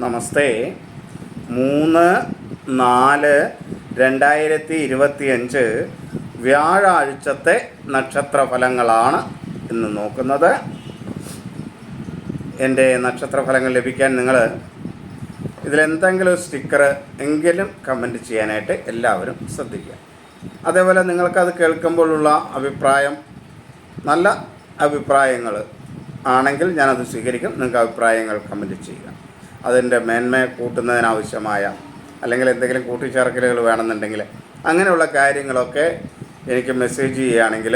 നമസ്തേ. 3/4/2025 വ്യാഴാഴ്ചത്തെ നക്ഷത്രഫലങ്ങളാണ് ഇന്ന് നോക്കുന്നത്. എൻ്റെ നക്ഷത്രഫലങ്ങൾ ലഭിക്കാൻ നിങ്ങൾ ഇതിലെന്തെങ്കിലും സ്റ്റിക്കർ എങ്കിലും കമൻറ്റ് ചെയ്യാനായിട്ട് എല്ലാവരും ശ്രദ്ധിക്കുക. അതേപോലെ നിങ്ങൾക്കത് കേൾക്കുമ്പോഴുള്ള അഭിപ്രായം നല്ല അഭിപ്രായങ്ങൾ ആണെങ്കിൽ ഞാനത് സ്വീകരിക്കും. നിങ്ങൾക്ക് അഭിപ്രായങ്ങൾ കമൻറ്റ് ചെയ്യുക. അതിൻ്റെ മേന്മ കൂട്ടുന്നതിനാവശ്യമായ അല്ലെങ്കിൽ എന്തെങ്കിലും കൂട്ടിച്ചേർക്കലുകൾ വേണമെന്നുണ്ടെങ്കിൽ അങ്ങനെയുള്ള കാര്യങ്ങളൊക്കെ എനിക്ക് മെസ്സേജ് ചെയ്യുകയാണെങ്കിൽ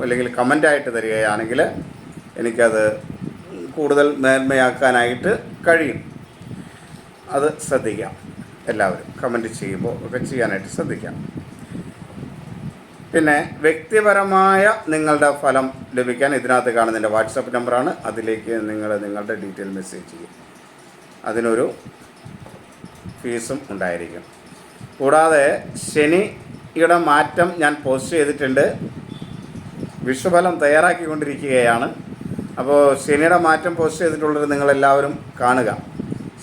അല്ലെങ്കിൽ കമൻ്റായിട്ട് തരികയാണെങ്കിൽ എനിക്കത് കൂടുതൽ മേന്മയാക്കാനായിട്ട് കഴിയും. അത് ശ്രദ്ധിക്കാം. എല്ലാവരും കമൻറ്റ് ചെയ്യുമ്പോൾ ഒക്കെ ചെയ്യാനായിട്ട് ശ്രദ്ധിക്കാം. പിന്നെ വ്യക്തിപരമായ നിങ്ങളുടെ ഫലം ലഭിക്കാൻ ഇതിനകത്ത് കാണുന്നതിൻ്റെ വാട്സപ്പ് നമ്പറാണ്. അതിലേക്ക് നിങ്ങളുടെ ഡീറ്റെയിൽ മെസ്സേജ് ചെയ്യും. അതിനൊരു ഫീസും ഉണ്ടായിരിക്കും. കൂടാതെ ശനിയുടെ മാറ്റം ഞാൻ പോസ്റ്റ് ചെയ്തിട്ടുണ്ട്. വിഷുഫലം തയ്യാറാക്കിക്കൊണ്ടിരിക്കുകയാണ്. അപ്പോൾ ശനിയുടെ മാറ്റം പോസ്റ്റ് ചെയ്തിട്ടുള്ളത് നിങ്ങളെല്ലാവരും കാണുക.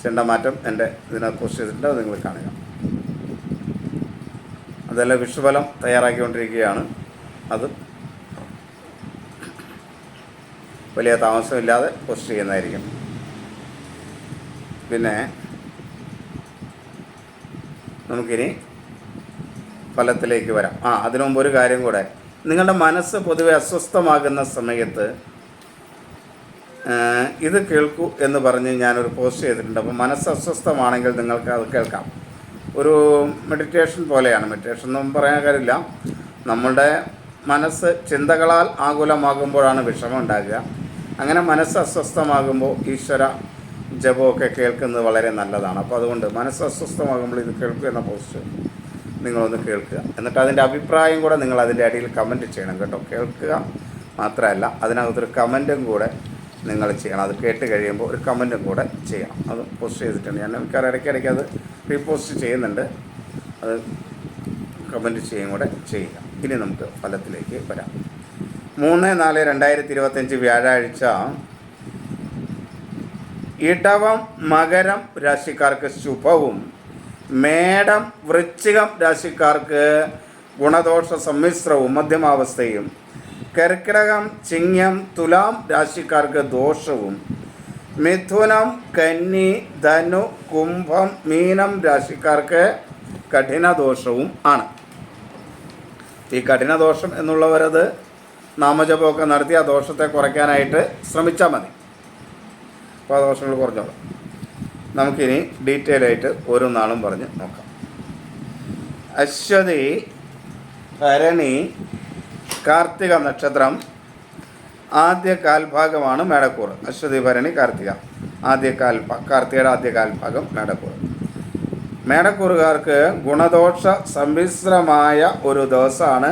ശനിയുടെ മാറ്റം എൻ്റെ ഇതിനകത്ത് പോസ്റ്റ് ചെയ്തിട്ടുണ്ട്, അത് നിങ്ങൾ കാണുക. അതല്ല, വിഷുഫലം തയ്യാറാക്കിക്കൊണ്ടിരിക്കുകയാണ്. അത് വലിയ താമസമില്ലാതെ പോസ്റ്റ് ചെയ്യുന്നതായിരിക്കും. പിന്നെ നമുക്കിനി ഫലത്തിലേക്ക് വരാം. അതിനു മുമ്പ് ഒരു കാര്യം കൂടെ. നിങ്ങളുടെ മനസ്സ് പൊതുവെ അസ്വസ്ഥമാകുന്ന സമയത്ത് ഇത് കേൾക്കൂ എന്ന് പറഞ്ഞ് ഞാനൊരു പോസ്റ്റ് ചെയ്തിട്ടുണ്ട്. അപ്പോൾ മനസ്സ് അസ്വസ്ഥമാണെങ്കിൽ നിങ്ങൾക്ക് അത് കേൾക്കാം. ഒരു മെഡിറ്റേഷൻ പോലെയാണ്. മെഡിറ്റേഷൻ ഒന്നും പറയാൻ കാര്യമില്ല. നമ്മളുടെ മനസ്സ് ചിന്തകളാൽ ആകുലമാകുമ്പോഴാണ് വിഷമം ഉണ്ടാകുക. അങ്ങനെ മനസ്സ് അസ്വസ്ഥമാകുമ്പോൾ ഈശ്വര ജപമൊക്കെ കേൾക്കുന്നത് വളരെ നല്ലതാണ്. അപ്പോൾ അതുകൊണ്ട് മനസ്സ് അസ്വസ്ഥമാകുമ്പോൾ ഇത് കേൾക്കുക എന്ന പോസ്റ്റ് നിങ്ങളൊന്ന് കേൾക്കുക. എന്നിട്ട് അതിൻ്റെ അഭിപ്രായം കൂടെ നിങ്ങൾ അതിൻ്റെ അടിയിൽ കമൻറ്റ് ചെയ്യണം കേട്ടോ. കേൾക്കുക മാത്രമല്ല, അതിനകത്തൊരു കമൻറ്റും കൂടെ നിങ്ങൾ ചെയ്യണം. അത് കേട്ട് കഴിയുമ്പോൾ ഒരു കമൻറ്റും കൂടെ ചെയ്യണം. അത് പോസ്റ്റ് ചെയ്തിട്ടുണ്ട്. ഞാൻ എനിക്കറിയാം, ഇടയ്ക്കിടയ്ക്ക് അത് റീപോസ്റ്റ് ചെയ്യുന്നുണ്ട്. അത് കമൻറ്റ് ചെയ്യും കൂടെ ചെയ്യുക. ഇനി നമുക്ക് ഫലത്തിലേക്ക് വരാം. 3/4/2025 വ്യാഴാഴ്ച ഇടവം മകരം രാശിക്കാർക്ക് ശുഭവും, മേടം വൃശ്ചികം രാശിക്കാർക്ക് ഗുണദോഷ സമ്മിശ്രവും മധ്യമാവസ്ഥയും, കർക്കിടകം ചിങ്ങം തുലാം രാശിക്കാർക്ക് ദോഷവും, മിഥുനം കന്നി ധനു കുംഭം മീനം രാശിക്കാർക്ക് കഠിനദോഷവും ആണ്. ഈ കഠിനദോഷം എന്നുള്ളവരത് നാമജപമൊക്കെ നടത്തി ആ ദോഷത്തെ കുറയ്ക്കാനായിട്ട് ശ്രമിച്ചാൽ മതി. അപ്പോൾ ആ ദോഷങ്ങൾ കുറഞ്ഞോളാം. നമുക്കിനി ഡീറ്റെയിൽ ആയിട്ട് ഓരോ നാളും പറഞ്ഞ് നോക്കാം. അശ്വതി ഭരണി കാർത്തിക നക്ഷത്രം ആദ്യ കാൽഭാഗമാണ് മേടക്കൂർ. അശ്വതി ഭരണി കാർത്തിക കാർത്തികയുടെ ആദ്യ കാൽഭാഗം മേടക്കൂർ. മേടക്കൂറുകാർക്ക് ഗുണദോഷ സമ്മിശ്രമായ ഒരു ദിവസമാണ്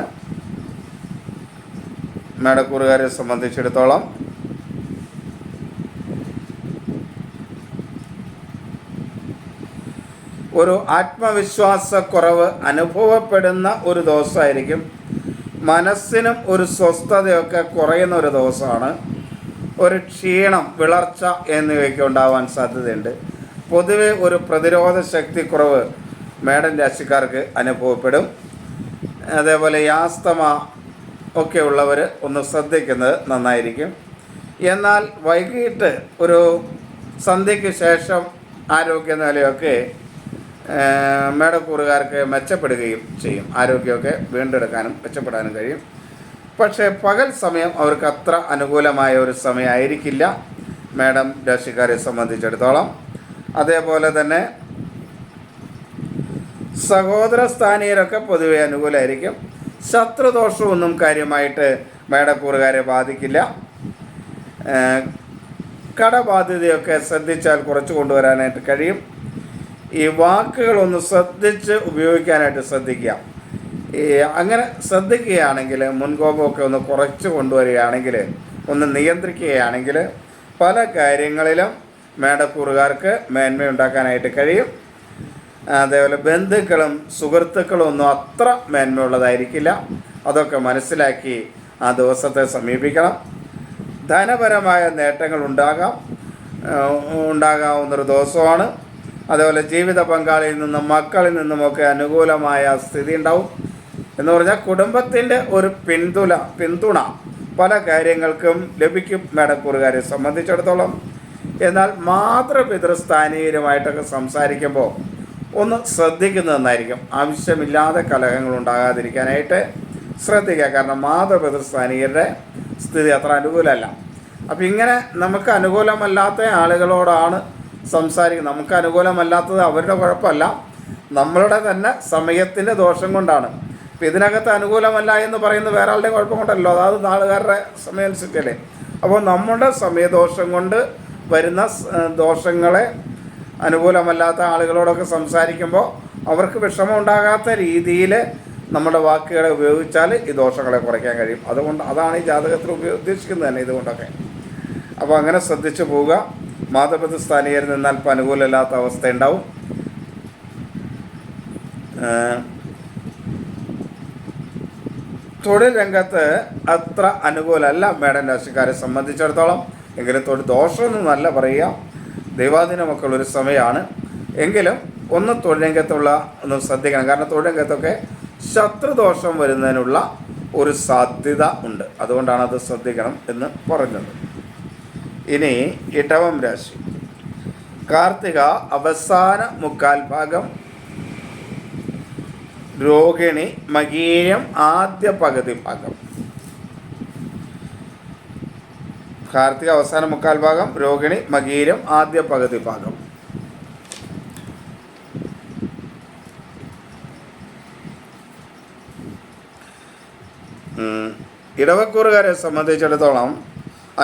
മേടക്കൂറുകാരെ സംബന്ധിച്ചിടത്തോളം. ഒരു ആത്മവിശ്വാസക്കുറവ് അനുഭവപ്പെടുന്ന ഒരു ദിവസമായിരിക്കും. മനസ്സിനും ഒരു സ്വസ്ഥതയൊക്കെ കുറയുന്ന ഒരു ദിവസമാണ്. ഒരു ക്ഷീണം, വിളർച്ച എന്നിവയൊക്കെ ഉണ്ടാവാൻ സാധ്യതയുണ്ട്. പൊതുവെ ഒരു പ്രതിരോധ ശക്തിക്കുറവ് മേടൻ രാശിക്കാർക്ക് അനുഭവപ്പെടും. അതേപോലെ ആസ്തമ ഒക്കെ ഉള്ളവർ ഒന്ന് ശ്രദ്ധിക്കുന്നത് നന്നായിരിക്കും. എന്നാൽ വൈകിട്ട് ഒരു സന്ധ്യയ്ക്ക് ശേഷം ആരോഗ്യനിലയൊക്കെ മേടക്കൂറുകാർക്ക് മെച്ചപ്പെടുകയും ചെയ്യും. ആരോഗ്യമൊക്കെ വീണ്ടെടുക്കാനും മെച്ചപ്പെടാനും കഴിയും. പക്ഷേ പകൽ സമയം അവർക്ക് അത്ര അനുകൂലമായ ഒരു സമയമായിരിക്കില്ല മേടം രാശിക്കാരെ സംബന്ധിച്ചിടത്തോളം. അതേപോലെ തന്നെ സഹോദര സ്ഥാനീയരൊക്കെ പൊതുവെ അനുകൂലമായിരിക്കും. ശത്രുദോഷമൊന്നും കാര്യമായിട്ട് മേടക്കൂറുകാരെ ബാധിക്കില്ല. കടബാധ്യതയൊക്കെ ശ്രദ്ധിച്ചാൽ കുറച്ച് കൊണ്ടുവരാനായിട്ട് കഴിയും. ഈ വാക്കുകളൊന്ന് ശ്രദ്ധിച്ച് ഉപയോഗിക്കാനായിട്ട് ശ്രദ്ധിക്കുക. അങ്ങനെ ശ്രദ്ധിക്കുകയാണെങ്കിൽ, മുൻകോപമൊക്കെ ഒന്ന് കുറച്ച് കൊണ്ടുവരികയാണെങ്കിൽ, ഒന്ന് നിയന്ത്രിക്കുകയാണെങ്കിൽ പല കാര്യങ്ങളിലും മേടക്കൂറുകാർക്ക് മേന്മയുണ്ടാക്കാനായിട്ട് കഴിയും. അതേപോലെ ബന്ധുക്കളും സുഹൃത്തുക്കളും ഒന്നും അത്ര മേന്മയുള്ളതായിരിക്കില്ല. അതൊക്കെ മനസ്സിലാക്കി ആ ദിവസത്തെ സമീപിക്കണം. ധനപരമായ നേട്ടങ്ങൾ ഉണ്ടാകാം. ഉണ്ടാകാവുന്നൊരു ദിവസമാണ്. അതേപോലെ ജീവിത പങ്കാളിയിൽ നിന്നും മക്കളിൽ നിന്നുമൊക്കെ അനുകൂലമായ സ്ഥിതി ഉണ്ടാവും. എന്ന് പറഞ്ഞാൽ കുടുംബത്തിൻ്റെ ഒരു പിന്തുണ പല കാര്യങ്ങൾക്കും ലഭിക്കും മേടക്കൂറുകാരെ സംബന്ധിച്ചിടത്തോളം. എന്നാൽ മാതൃപിതൃസ്ഥാനീയരുമായിട്ടൊക്കെ സംസാരിക്കുമ്പോൾ ഒന്ന് ശ്രദ്ധിക്കുന്നത് നന്നായിരിക്കും. ആവശ്യമില്ലാതെ കലഹങ്ങൾ ഉണ്ടാകാതിരിക്കാനായിട്ട് ശ്രദ്ധിക്കുക. കാരണം മാതൃപിതൃസ്ഥാനീയരുടെ സ്ഥിതി അത്ര അനുകൂലമല്ല. അപ്പം ഇങ്ങനെ നമുക്ക് അനുകൂലമല്ലാത്ത ആളുകളോടാണ് സംസാരിക്കുന്നത്. നമുക്ക് അനുകൂലമല്ലാത്തത് അവരുടെ കുഴപ്പമല്ല, നമ്മളുടെ തന്നെ സമയത്തിൻ്റെ ദോഷം കൊണ്ടാണ്. ഇപ്പം ഇതിനകത്ത് അനുകൂലമല്ല എന്ന് പറയുന്നത് വേറെ ആളുടെ കുഴപ്പം കൊണ്ടല്ലോ, അതായത് നാളുകാരുടെ സമയം അനുസരിച്ചല്ലേ. അപ്പോൾ നമ്മുടെ സമയദോഷം കൊണ്ട് വരുന്ന ദോഷങ്ങളെ അനുകൂലമല്ലാത്ത ആളുകളോടൊക്കെ സംസാരിക്കുമ്പോൾ അവർക്ക് വിഷമം ഉണ്ടാകാത്ത രീതിയിൽ നമ്മുടെ വാക്കുകളെ ഉപയോഗിച്ചാൽ ഈ ദോഷങ്ങളെ കുറയ്ക്കാൻ കഴിയും. അതാണ് ഈ ജാതകത്തിൽ ഉദ്ദേശിക്കുന്നത് തന്നെ ഇതുകൊണ്ടൊക്കെ. അപ്പോൾ അങ്ങനെ ശ്രദ്ധിച്ചു പോവുക. മാതൃപിതൃസ്ഥാനീയരിൽ നിന്നാൽ ഇപ്പം അനുകൂലമില്ലാത്ത അവസ്ഥ ഉണ്ടാവും. തൊഴിൽ രംഗത്ത് അത്ര അനുകൂലമല്ല മേടൻ രാശിക്കാരെ സംബന്ധിച്ചിടത്തോളം. എങ്കിലും തൊഴിൽ ദോഷമൊന്നും നല്ല പറയുക, ദൈവാധീനമൊക്കെ ഉള്ളൊരു സമയമാണ്. എങ്കിലും ഒന്ന് തൊഴിൽ രംഗത്തുള്ള ഒന്ന് ശ്രദ്ധിക്കണം. കാരണം തൊഴിൽ രംഗത്തൊക്കെ ശത്രുദോഷം വരുന്നതിനുള്ള ഒരു സാധ്യത ഉണ്ട്. അതുകൊണ്ടാണ് അത് ശ്രദ്ധിക്കണം എന്ന് പറഞ്ഞത്. ഇനി ഇടവം രാശി. കാർത്തിക അവസാന മുക്കാൽ ഭാഗം, രോഹിണി മകീരം ആദ്യ പകുതി ഭാഗം. കാർത്തിക അവസാന മുക്കാൽ ഭാഗം, രോഹിണി മകീരം ആദ്യ പകുതി ഭാഗം. ഇടവക്കൂറുകാരെ സംബന്ധിച്ചിടത്തോളം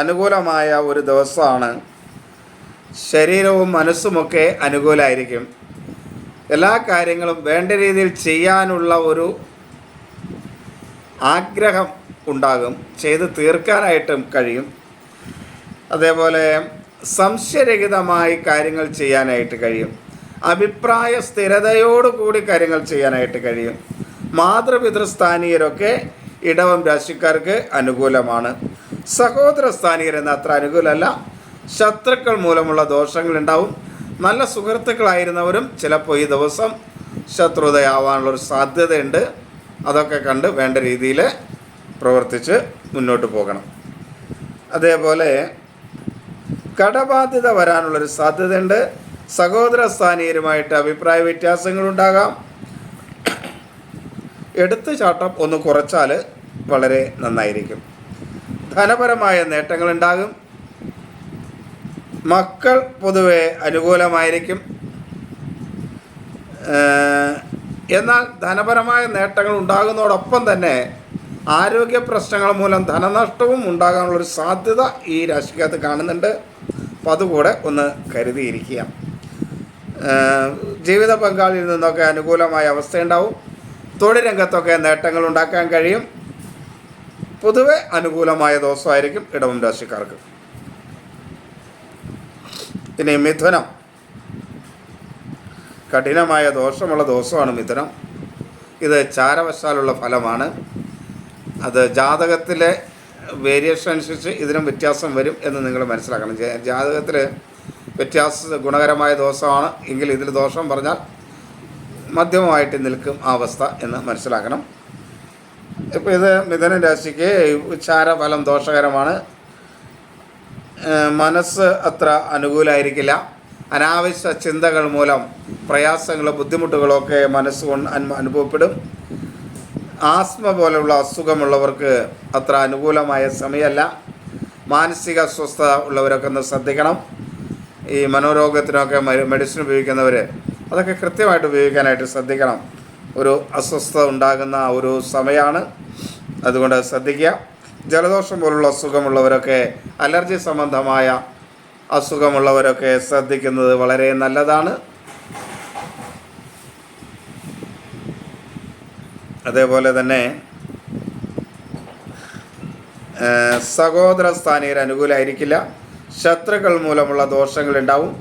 അനുകൂലമായ ഒരു ദിവസമാണ്. ശരീരവും മനസ്സുമൊക്കെ അനുകൂലമായിരിക്കും. എല്ലാ കാര്യങ്ങളും വേണ്ട രീതിയിൽ ചെയ്യാനുള്ള ഒരു ആഗ്രഹം ഉണ്ടാകും, ചെയ്ത് തീർക്കാനായിട്ടും കഴിയും. അതേപോലെ സംശയരഹിതമായി കാര്യങ്ങൾ ചെയ്യാനായിട്ട് കഴിയും. അഭിപ്രായ സ്ഥിരതയോടുകൂടി കാര്യങ്ങൾ ചെയ്യാനായിട്ട് കഴിയും. മാതൃപിതൃസ്ഥാനീയരൊക്കെ ഇടവം രാശിക്കാർക്ക് അനുകൂലമാണ്. സഹോദര സ്ഥാനീയരെന്ന് അത്ര അനുകൂലമല്ല. ശത്രുക്കൾ മൂലമുള്ള ദോഷങ്ങളുണ്ടാവും. നല്ല സുഹൃത്തുക്കളായിരുന്നവരും ചിലപ്പോൾ ഈ ദിവസം ശത്രുതയാവാനുള്ളൊരു സാധ്യതയുണ്ട്. അതൊക്കെ കണ്ട് വേണ്ട രീതിയിൽ പ്രവർത്തിച്ച് മുന്നോട്ട് പോകണം. അതേപോലെ കടബാധ്യത വരാനുള്ളൊരു സാധ്യതയുണ്ട്. സഹോദര സ്ഥാനീയരുമായിട്ട് അഭിപ്രായ വ്യത്യാസങ്ങളുണ്ടാകാം. എടുത്തുചാട്ടം ഒന്ന് കുറച്ചാൽ വളരെ നന്നായിരിക്കും. ധനപരമായ നേട്ടങ്ങളുണ്ടാകും. മക്കൾ പൊതുവെ അനുകൂലമായിരിക്കും. എന്നാൽ ധനപരമായ നേട്ടങ്ങൾ ഉണ്ടാകുന്നതോടൊപ്പം തന്നെ ആരോഗ്യ പ്രശ്നങ്ങൾ മൂലം ധനനഷ്ടവും ഉണ്ടാകാനുള്ളൊരു സാധ്യത ഈ രാശിക്കകത്ത് കാണുന്നുണ്ട്. അപ്പോൾ അതുകൂടെ ഒന്ന് കരുതിയിരിക്കുക. ജീവിത പങ്കാളിയിൽ നിന്നൊക്കെ അനുകൂലമായ അവസ്ഥയുണ്ടാവും. തൊഴിൽ രംഗത്തൊക്കെ നേട്ടങ്ങൾ ഉണ്ടാക്കാൻ കഴിയും. പൊതുവെ അനുകൂലമായ ദിവസമായിരിക്കും ഇടവം രാശിക്കാർക്ക്. ഇനി മിഥുനം. കഠിനമായ ദോഷമുള്ള ദിവസമാണ് മിഥുനം. ഇത് ചാരവശാലുള്ള ഫലമാണ്. അത് ജാതകത്തിലെ വേരിയേഷൻ അനുസരിച്ച് ഇതിനും വ്യത്യാസം വരും എന്ന് നിങ്ങൾ മനസ്സിലാക്കണം. ജാതകത്തിൽ ഗുണകരമായ ദിവസമാണ് എങ്കിൽ ഇതിൽ ദോഷം പറഞ്ഞാൽ മധ്യമമായിട്ട് നിൽക്കും ആ അവസ്ഥ എന്ന് മനസ്സിലാക്കണം. ഇപ്പോൾ ഇത് മിഥുന രാശിക്ക് ചാരഫലം ദോഷകരമാണ്. മനസ്സ് അത്ര അനുകൂലമായിരിക്കില്ല. അനാവശ്യ ചിന്തകൾ മൂലം പ്രയാസങ്ങളും ബുദ്ധിമുട്ടുകളൊക്കെ മനസ്സുകൊണ്ട് അനുഭവപ്പെടും. ആസ്മ പോലുള്ള അസുഖമുള്ളവർക്ക് അത്ര അനുകൂലമായ സമയമല്ല. മാനസിക അസ്വസ്ഥത ഉള്ളവരൊക്കെ ഒന്ന് ശ്രദ്ധിക്കണം. ഈ മനോരോഗത്തിനൊക്കെ മെഡിസിൻ ഉപയോഗിക്കുന്നവർ അതൊക്കെ കൃത്യമായിട്ട് ഉപയോഗിക്കാനായിട്ട് ശ്രദ്ധിക്കണം. ഒരു അസ്വസ്ഥത ഉണ്ടാകുന്ന ഒരു സമയമാണ്, അതുകൊണ്ട് ശ്രദ്ധിക്കുക. ജലദോഷം പോലുള്ള അസുഖമുള്ളവരൊക്കെ, അലർജി സംബന്ധമായ അസുഖമുള്ളവരൊക്കെ ശ്രദ്ധിക്കുന്നത് വളരെ നല്ലതാണ്. അതേപോലെ തന്നെ സഹോദര സ്ഥാനീയർ അനുകൂലമായിരിക്കില്ല. ശത്രുക്കൾ മൂലമുള്ള ദോഷങ്ങളുണ്ടാവും.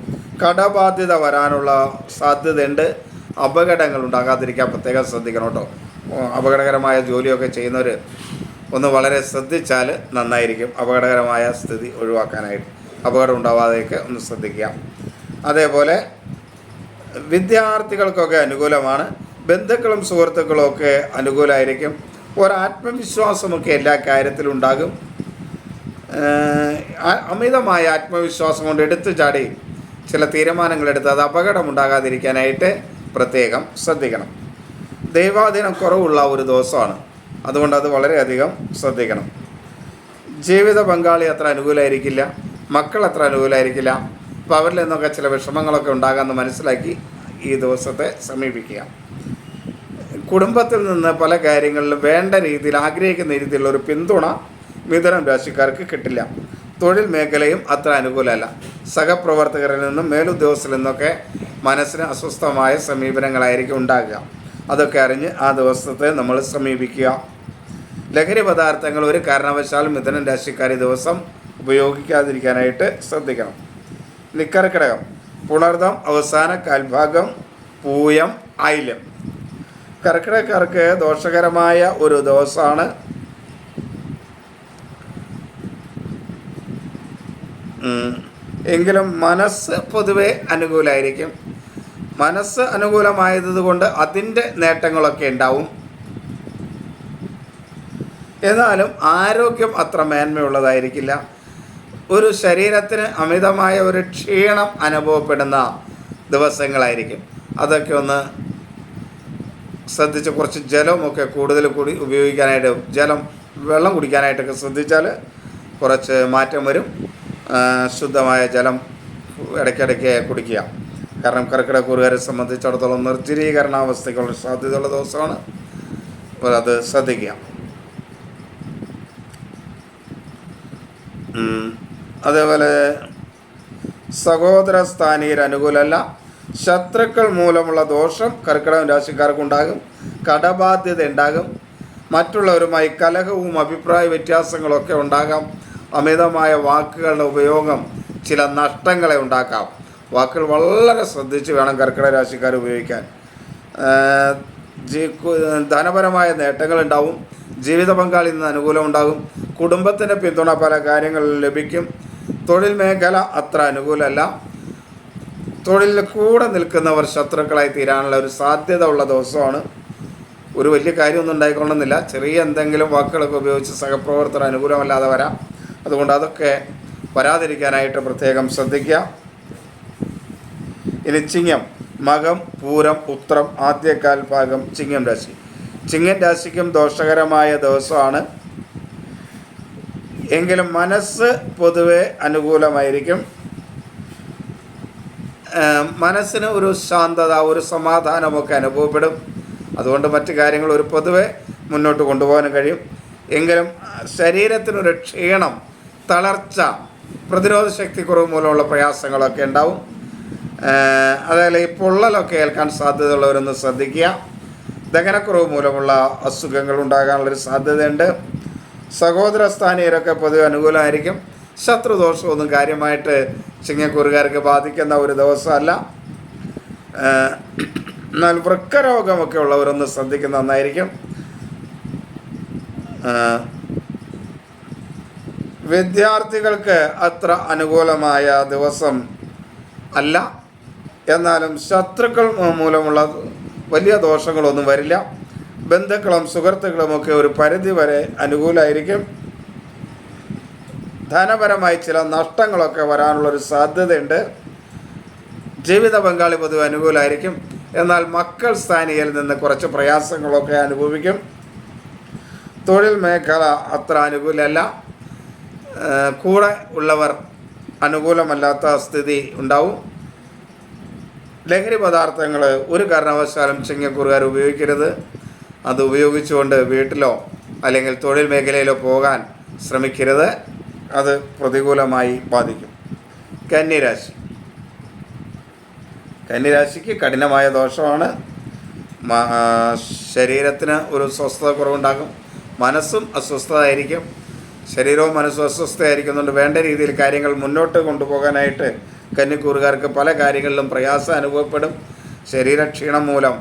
കടബാധ്യത വരാനുള്ള സാധ്യതയുണ്ട്. അപകടങ്ങൾ ഉണ്ടാകാതിരിക്കാൻ പ്രത്യേകം ശ്രദ്ധിക്കണം കേട്ടോ. അപകടകരമായ ജോലിയൊക്കെ ചെയ്യുന്നവർ ഒന്ന് വളരെ ശ്രദ്ധിച്ചാൽ നന്നായിരിക്കും, അപകടകരമായ സ്ഥിതി ഒഴിവാക്കാനായിട്ട്. അപകടം ഉണ്ടാവാതെയൊക്കെ ഒന്ന് ശ്രദ്ധിക്കുക. അതേപോലെ വിദ്യാർത്ഥികൾക്കൊക്കെ അനുകൂലമാണ്. ബന്ധുക്കളും സുഹൃത്തുക്കളും ഒക്കെ അനുകൂലമായിരിക്കും. ഒരാത്മവിശ്വാസമൊക്കെ എല്ലാ കാര്യത്തിലും ഉണ്ടാകും. അമിതമായ ആത്മവിശ്വാസം കൊണ്ട് എടുത്തു ചാടി ചില തീരുമാനങ്ങളെടുത്ത് അത് അപകടമുണ്ടാകാതിരിക്കാനായിട്ട് പ്രത്യേകം ശ്രദ്ധിക്കണം. ദൈവാധീനം കുറവുള്ള ഒരു ദിവസമാണ്, അതുകൊണ്ട് അത് വളരെയധികം ശ്രദ്ധിക്കണം. ജീവിത പങ്കാളി അത്ര അനുകൂലമായിരിക്കില്ല, മക്കൾ അത്ര അനുകൂലമായിരിക്കില്ല. അപ്പോൾ അവരിൽ നിന്നൊക്കെ ചില വിഷമങ്ങളൊക്കെ ഉണ്ടാകാമെന്ന് മനസ്സിലാക്കി ഈ ദിവസത്തെ സമീപിക്കുക. കുടുംബത്തിൽ നിന്ന് പല കാര്യങ്ങളിലും വേണ്ട രീതിയിൽ ആഗ്രഹിക്കുന്ന രീതിയിലുള്ള ഒരു പിന്തുണ മിഥുനം രാശിക്കാർക്ക് കിട്ടില്ല. തൊഴിൽ മേഖലയും അത്ര അനുകൂലമല്ല. സഹപ്രവർത്തകരിൽ നിന്നും മേലുദ്യോഗസ്ഥരിൽ നിന്നൊക്കെ മനസ്സിന് അസ്വസ്ഥമായ സമീപനങ്ങളായിരിക്കും ഉണ്ടാകുക. അതൊക്കെ അറിഞ്ഞ് ആ ദിവസത്തെ നമ്മൾ സമീപിക്കുക. ലഹരി പദാർത്ഥങ്ങൾ ഒരു കാരണവശാലും മിഥുനം രാശിക്കാർ ഈ ദിവസം ഉപയോഗിക്കാതിരിക്കാനായിട്ട് ശ്രദ്ധിക്കണം. കർക്കിടകം പുണർദം അവസാന കാൽഭാഗം പൂയം ആയില്യം. കർക്കിടകക്കാർക്ക് ദോഷകരമായ ഒരു ദിവസമാണ്. എങ്കിലും മനസ്സ് പൊതുവെ അനുകൂലമായിരിക്കും. മനസ്സ് അനുകൂലമായതുകൊണ്ട് അതിൻ്റെ നേട്ടങ്ങളൊക്കെ ഉണ്ടാവും. എന്നാലും ആരോഗ്യം അത്ര മേന്മയുള്ളതായിരിക്കില്ല. ഒരു ശരീരത്തിന് അമിതമായ ഒരു ക്ഷീണം അനുഭവപ്പെടുന്ന ദിവസങ്ങളായിരിക്കും. അതൊക്കെ ഒന്ന് ശ്രദ്ധിച്ച് കുറച്ച് ജലമൊക്കെ കൂടുതൽ കൂടി ഉപയോഗിക്കാനായിട്ട്, വെള്ളം കുടിക്കാനായിട്ടൊക്കെ ശ്രദ്ധിച്ചാൽ കുറച്ച് മാറ്റം വരും. ശുദ്ധമായ ജലം ഇടയ്ക്കിടയ്ക്ക് കുടിക്കുക. കാരണം കർക്കിടകക്കൂറുകാരെ സംബന്ധിച്ചിടത്തോളം നിർജ്ജലീകരണാവസ്ഥയ്ക്കുള്ള സാധ്യതയുള്ള ദിവസമാണ്. അപ്പോൾ അത് ശ്രദ്ധിക്കുക. അതേപോലെ സഹോദര സ്ഥാനീയർ അനുകൂലമല്ല. ശത്രുക്കൾ മൂലമുള്ള ദോഷം കർക്കിടകം രാശിക്കാർക്കുണ്ടാകും. കടബാധ്യത ഉണ്ടാകും. മറ്റുള്ളവരുമായി കലഹവും അഭിപ്രായ വ്യത്യാസങ്ങളൊക്കെ ഉണ്ടാകാം. അമിതമായ വാക്കുകളുടെ ഉപയോഗം ചില നഷ്ടങ്ങളെ ഉണ്ടാക്കാം. വാക്കുകൾ വളരെ ശ്രദ്ധിച്ച് വേണം കർക്കിടക രാശിക്കാർ ഉപയോഗിക്കാൻ. ധനപരമായ നേട്ടങ്ങളുണ്ടാവും. ജീവിത പങ്കാളിയിൽ നിന്ന് അനുകൂലം ഉണ്ടാകും. കുടുംബത്തിൻ്റെ പിന്തുണ പല കാര്യങ്ങളിലും ലഭിക്കും. തൊഴിൽ മേഖല അത്ര അനുകൂലമല്ല. തൊഴിലിൽ കൂടെ നിൽക്കുന്നവർ ശത്രുക്കളായി തീരാനുള്ള ഒരു സാധ്യത ഉള്ള ദിവസമാണ്. ഒരു വലിയ കാര്യമൊന്നും ഉണ്ടായിക്കൊള്ളുന്നില്ല. ചെറിയ എന്തെങ്കിലും വാക്കുകളൊക്കെ ഉപയോഗിച്ച് സഹപ്രവർത്തകർ അനുകൂലമല്ലാതെ വരാം. അതുകൊണ്ട് അതൊക്കെ വരാതിരിക്കാനായിട്ട് പ്രത്യേകം ശ്രദ്ധിക്കുക. ഇനി ചിങ്ങം, മകം, പൂരം, ഉത്രം ആദ്യകാൽ ഭാഗം ചിങ്ങം രാശി. ചിങ്ങം രാശിക്കും ദോഷകരമായ ദിവസമാണ്. എങ്കിലും മനസ്സ് പൊതുവെ അനുകൂലമായിരിക്കും. മനസ്സിന് ഒരു ശാന്തത, ഒരു സമാധാനമൊക്കെ അനുഭവപ്പെടും. അതുകൊണ്ട് മറ്റു കാര്യങ്ങൾ ഒരു പൊതുവെ മുന്നോട്ട് കൊണ്ടുപോകാനും കഴിയും. എങ്കിലും ശരീരത്തിനൊരു ക്ഷീണം, തളർച്ച, പ്രതിരോധ ശക്തി കുറവ് മൂലമുള്ള പ്രയാസങ്ങളൊക്കെ ഉണ്ടാവും. അതേപോലെ ഈ പൊള്ളലൊക്കെ ഏൽക്കാൻ സാധ്യതയുള്ളവരൊന്ന് ശ്രദ്ധിക്കുക. ദഹനക്കുറവ് മൂലമുള്ള അസുഖങ്ങൾ ഉണ്ടാകാനുള്ളൊരു സാധ്യതയുണ്ട്. സഹോദര സ്ഥാനീയരൊക്കെ പൊതുവെ അനുകൂലമായിരിക്കും. ശത്രുദോഷമൊന്നും കാര്യമായിട്ട് ചിങ്ങക്കൂറുകാർക്ക് ബാധിക്കുന്ന ഒരു ദിവസമല്ല. എന്നാൽ വൃക്കരോഗമൊക്കെ ഉള്ളവരൊന്ന് ശ്രദ്ധിക്കുന്ന നന്നായിരിക്കും. വിദ്യാർത്ഥികൾക്ക് അത്ര അനുകൂലമായ ദിവസം അല്ല. എന്നാലും ശത്രുക്കൾ മൂലമുള്ള വലിയ ദോഷങ്ങളൊന്നും വരില്ല. ബന്ധുക്കളും സുഹൃത്തുക്കളുമൊക്കെ ഒരു പരിധി വരെ അനുകൂലമായിരിക്കും. ധനപരമായി ചില നഷ്ടങ്ങളൊക്കെ വരാനുള്ളൊരു സാധ്യതയുണ്ട്. ജീവിത പങ്കാളി പൊതുവെ അനുകൂലമായിരിക്കും. എന്നാൽ മക്കൾ സ്ഥാനീയയിൽ നിന്ന് കുറച്ച് പ്രയാസങ്ങളൊക്കെ അനുഭവിക്കും. തൊഴിൽ മേഖല അത്ര അനുകൂലമല്ല. കൂടെ ഉള്ളവർ അനുകൂലമല്ലാത്ത സ്ഥിതി ഉണ്ടാവും. ലഹരി പദാർത്ഥങ്ങൾ ഒരു കാരണവശാലും ചിങ്ങക്കൂറുകാർ ഉപയോഗിക്കരുത്. അത് ഉപയോഗിച്ചുകൊണ്ട് വീട്ടിലോ അല്ലെങ്കിൽ തൊഴിൽ മേഖലയിലോ പോകാൻ ശ്രമിക്കരുത്. അത് പ്രതികൂലമായി ബാധിക്കും. കന്നിരാശി. കന്നിരാശിക്ക് കഠിനമായ ദോഷമാണ്. ശരീരത്തിന് ഒരു സ്വസ്ഥത കുറവുണ്ടാകും. മനസ്സും അസ്വസ്ഥമായിരിക്കും. ശരീരവും മനസ്സും അസ്വസ്ഥയായിരിക്കുന്നുണ്ട്. വേണ്ട രീതിയിൽ കാര്യങ്ങൾ മുന്നോട്ട് കൊണ്ടുപോകാനായിട്ട് കന്നിക്കൂറുകാർക്ക് പല കാര്യങ്ങളിലും പ്രയാസം അനുഭവപ്പെടും. ശരീരക്ഷീണം മൂലം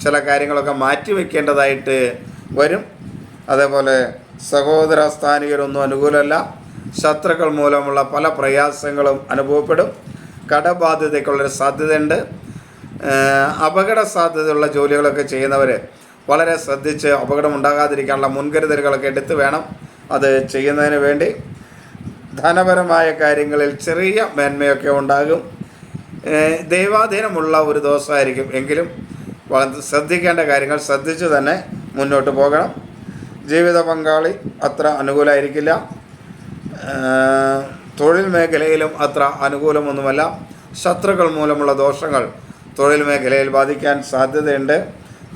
ചില കാര്യങ്ങളൊക്കെ മാറ്റിവെക്കേണ്ടതായിട്ട് വരും. അതേപോലെ സഹോദര സ്ഥാനികരൊന്നും അനുകൂലമല്ല. ശത്രുക്കൾ മൂലമുള്ള പല പ്രയാസങ്ങളും അനുഭവപ്പെടും. കടബാധ്യതയ്ക്കുള്ളൊരു സാധ്യതയുണ്ട്. അപകട സാധ്യതയുള്ള ജോലികളൊക്കെ ചെയ്യുന്നവർ വളരെ ശ്രദ്ധിച്ച് അപകടം ഉണ്ടാകാതിരിക്കാനുള്ള മുൻകരുതലുകളൊക്കെ എടുത്ത് വേണം അത് ചെയ്യുന്നതിന് വേണ്ടി. ധനപരമായ കാര്യങ്ങളിൽ ചെറിയ മേന്മയൊക്കെ ഉണ്ടാകും. ദൈവാധീനമുള്ള ഒരു ദിവസമായിരിക്കും. എങ്കിലും ശ്രദ്ധിക്കേണ്ട കാര്യങ്ങൾ ശ്രദ്ധിച്ച് തന്നെ മുന്നോട്ട് പോകണം. ജീവിത പങ്കാളി അത്ര അനുകൂലമായിരിക്കില്ല. തൊഴിൽ മേഖലയിലും അത്ര അനുകൂലമൊന്നുമല്ല. ശത്രുക്കൾ മൂലമുള്ള ദോഷങ്ങൾ തൊഴിൽ മേഖലയിൽ ബാധിക്കാൻ സാധ്യതയുണ്ട്.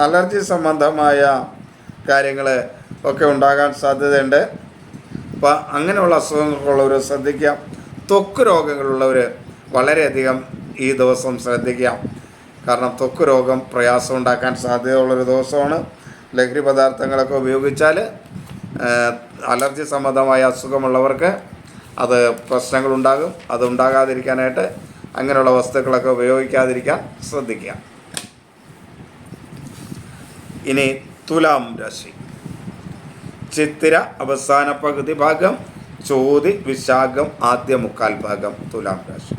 അലർജി സംബന്ധമായ കാര്യങ്ങൾ ഒക്കെ ഉണ്ടാകാൻ സാധ്യതയുണ്ട്. അപ്പോൾ അങ്ങനെയുള്ള അസുഖങ്ങളുള്ളവർ ശ്രദ്ധിക്കാം. ത്വക്ക് രോഗങ്ങളുള്ളവർ വളരെയധികം ഈ ദിവസം ശ്രദ്ധിക്കാം. കാരണം ത്വക്ക് രോഗം പ്രയാസം ഉണ്ടാക്കാൻ സാധ്യതയുള്ളൊരു ദിവസമാണ്. ലഹരി പദാർത്ഥങ്ങളൊക്കെ ഉപയോഗിച്ചാൽ അലർജി സംബന്ധമായ അസുഖമുള്ളവർക്ക് അത് പ്രശ്നങ്ങളുണ്ടാകും. അത് ഉണ്ടാകാതിരിക്കാനായിട്ട് അങ്ങനെയുള്ള വസ്തുക്കളൊക്കെ ഉപയോഗിക്കാതിരിക്കാൻ ശ്രദ്ധിക്കുക. ഇനി തുലാം രാശി. ചിത്തിര അവസാന പകുതി ഭാഗം, ചോതി വിശാഖം ആദ്യ മുക്കാൽ ഭാഗം തുലാം രാശി.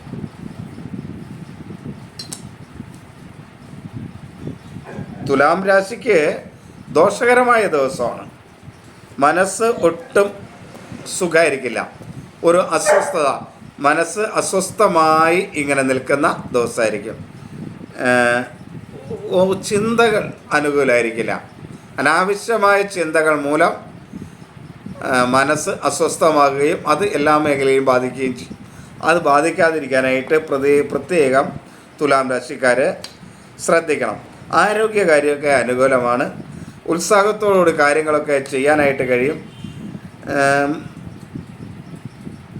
തുലാം രാശിക്ക് ദോഷകരമായ ദിവസമാണ്. മനസ്സ് ഒട്ടും സുഖമായിരിക്കില്ല. ഒരു അസ്വസ്ഥത, മനസ്സ് അസ്വസ്ഥമായി ഇങ്ങനെ നിൽക്കുന്ന ദിവസമായിരിക്കും. ചിന്തകൾ അനുകൂലമായിരിക്കില്ല. അനാവശ്യമായ ചിന്തകൾ മൂലം മനസ്സ് അസ്വസ്ഥമാകുകയും അത് എല്ലാ മേഖലയും ബാധിക്കുകയും ചെയ്യും. അത് ബാധിക്കാതിരിക്കാനായിട്ട് പ്രത്യേകം തുലാം രാശിക്കാർ ശ്രദ്ധിക്കണം. ആരോഗ്യകാര്യമൊക്കെ അനുകൂലമാണ്. ഉത്സാഹത്തോടുകൂടി കാര്യങ്ങളൊക്കെ ചെയ്യാനായിട്ട് കഴിയും.